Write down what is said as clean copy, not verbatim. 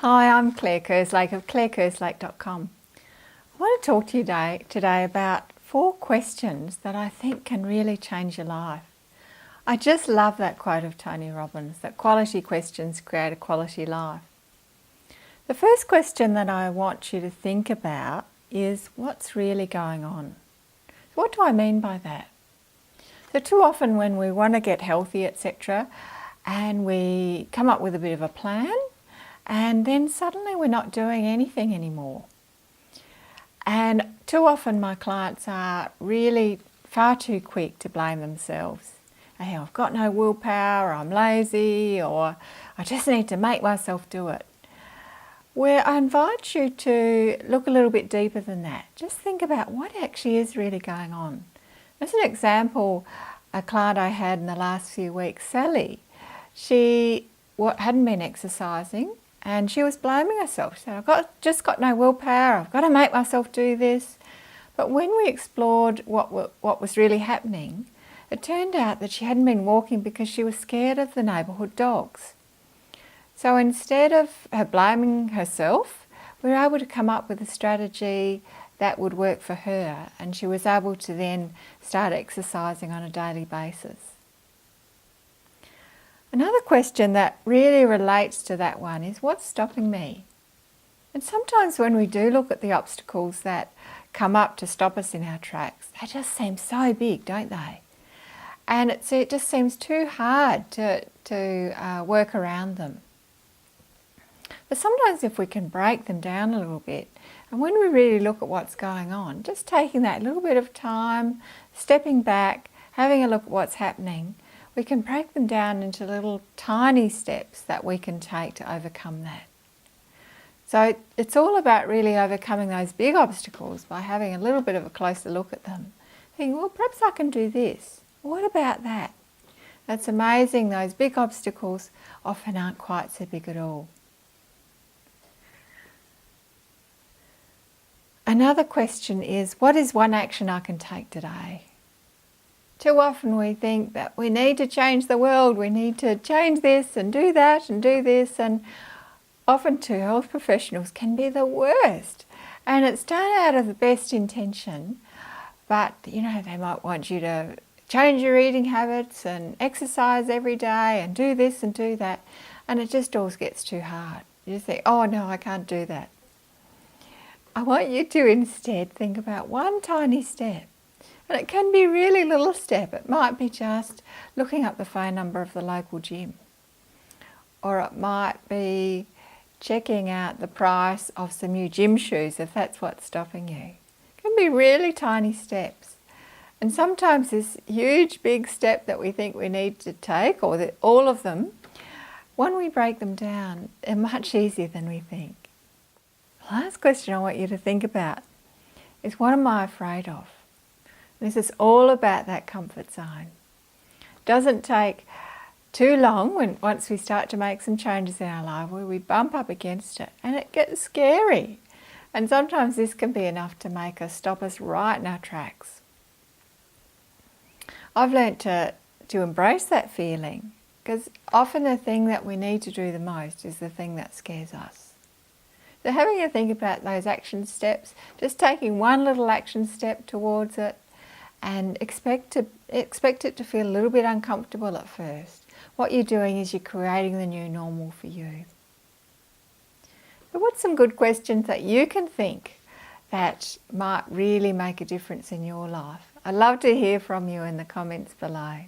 Hi, I'm Claire Kerslake of clairekerslake.com. I want to talk to you today about 4 questions that I think can really change your life. I just love that quote of Tony Robbins, that quality questions create a quality life. The first question that I want you to think about is, what's really going on? What do I mean by that? So too often when we want to get healthy, etc., and we come up with a bit of a plan, and then suddenly we're not doing anything anymore. And too often my clients are really far too quick to blame themselves. Hey, I've got no willpower, or I'm lazy, or I just need to make myself do it. Where I invite you to look a little bit deeper than that. Just think about what actually is really going on. As an example, a client I had in the last few weeks, Sally, she hadn't been exercising, and she was blaming herself. She said, I've just got no willpower, I've got to make myself do this. But when we explored what was really happening, it turned out that she hadn't been walking because she was scared of the neighbourhood dogs. So instead of her blaming herself, we were able to come up with a strategy that would work for her, and she was able to then start exercising on a daily basis. Another question that really relates to that one is, what's stopping me? And sometimes when we do look at the obstacles that come up to stop us in our tracks, they just seem so big, don't they? And it just seems too hard to work around them. But sometimes if we can break them down a little bit, and when we really look at what's going on, just taking that little bit of time, stepping back, having a look at what's happening, we can break them down into little tiny steps that we can take to overcome that. So it's all about really overcoming those big obstacles by having a little bit of a closer look at them. Thinking, well, perhaps I can do this. What about that? That's amazing. Those big obstacles often aren't quite so big at all. Another question is, what is one action I can take today? Too often we think that we need to change the world, we need to change this and do that and do this, and often too health professionals can be the worst. And it's done out of the best intention, but they might want you to change your eating habits and exercise every day and do this and do that, and it just all gets too hard. You just think, oh no, I can't do that. I want you to instead think about one tiny step. And it can be a really little step. It might be just looking up the phone number of the local gym. Or it might be checking out the price of some new gym shoes, if that's what's stopping you. It can be really tiny steps. And sometimes this huge big step that we think we need to take, or all of them, when we break them down, they're much easier than we think. The last question I want you to think about is, what am I afraid of? This is all about that comfort zone. It doesn't take too long once we start to make some changes in our life where we bump up against it and it gets scary. And sometimes this can be enough to make us stop us right in our tracks. I've learnt to embrace that feeling, because often the thing that we need to do the most is the thing that scares us. So having a think about those action steps, just taking one little action step towards it, and expect it to feel a little bit uncomfortable at first. What you're doing is you're creating the new normal for you. But what's some good questions that you can think that might really make a difference in your life? I'd love to hear from you in the comments below.